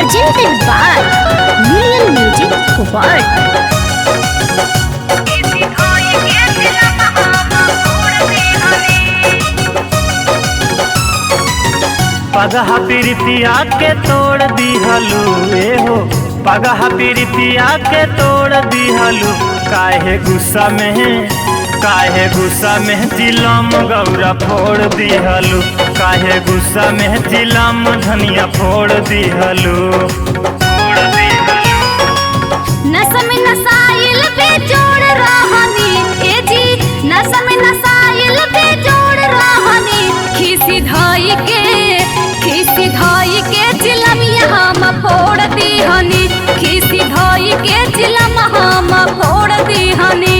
presented by Million Music World. पगहा प्रीतिया के तोड़ दिहलू ए हो, पगहा प्रीतिया के तोड़ दिहलू। काहे गुस्सा में जिलम गौरा फोड़ दिहलू। काहे गुस्सा में जिलम धनिया फोड़ दिहलू। नशा में नसाइल पे जोड़ रहनी ए जी, नशा में नसाइल पे जोड़ रहनी। खीसी धाई के जिलमिया हम फोड़ दीहनी। खीसी धाई के जिलम हम फोड़ दीहनी।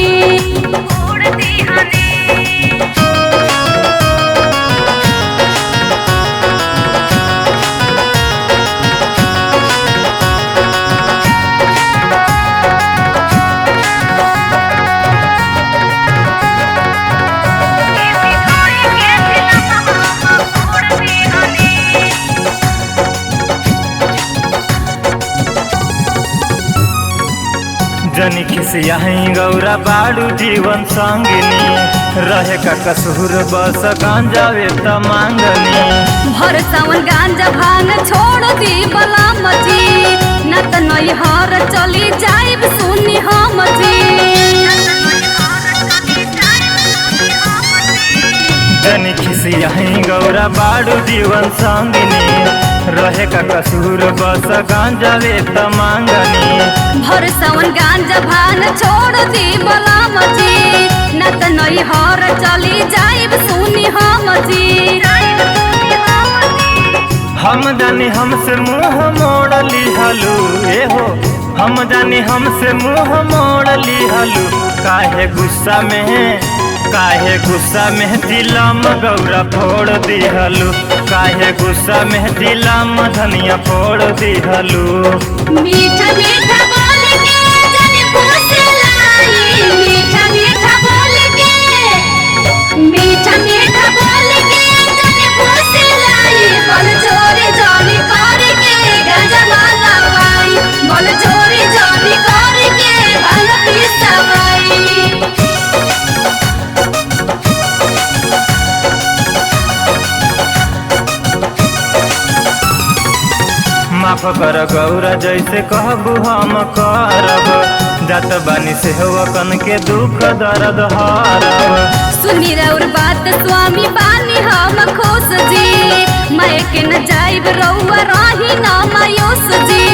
जनी खिसिया गौरा बाड़ू जीवन संगिनी। रहे का कसूर बस गांजावे त मांगनी। भर सावन गांजा भांग छोड़ दी बलम जी, न त नैहर चली जाइब सुनी हम जी। जनी खिसिया गौरा बाड़ू जीवन संगिनी। रहे का कसूर बस गांजावे त मांगनी। भर सावन गांजा भांग छोड़ दी बलम जी, न त नैहर चली जाइब सुनी हम जी। हम जानी हमसे मुँह मोड़ लिहलू ए हो, हम जानी हमसे मुँह मोड़ लिहलू। काहे गुस्सा में जिलम गौरा फोड़ दिहलू। काहे गुस्सा में जिलम धनिया फोड़ दिहलू। मीठा मीठा बोल के जने फुसलाई, मीठा मीठा बोल के, मीठा मीठा बोल के जने फुसलाई। बोल चोरी जानी कर के गांजा माला पाई, बोल चोरी जानी कर के भांग पिसवाई। माफ कर गौरा जैसे कहबू हम करब। जात बानी से होकन के दुख दर्द हरब। सुनी रउर बात स्वामी बानी हम खुश जी। मैं के न जाइब रउआ रही न मायूस जी।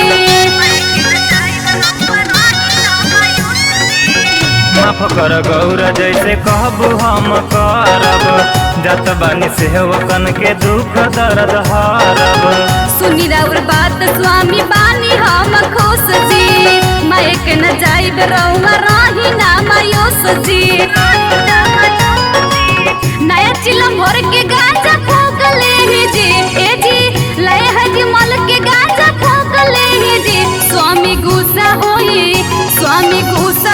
माफ कर गौरा जैसे कहबू हम करब। जात बानी से होकन के दुख दर्द हरब। सुनी रउर बात स्वामी बानी हम खुश जी। मैं के न जाइब रउआ रही न मायूस जी। नया चिलम भर के गांजा फूक ले जी ए जी, लय है मल के गांजा फूक ले जी। स्वामी गुस्सा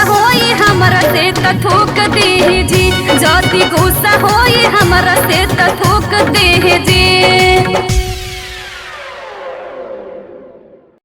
होई हमरा से त थूक दे जी। जाति गुस्सा होई हमरा से त थूक दे जी।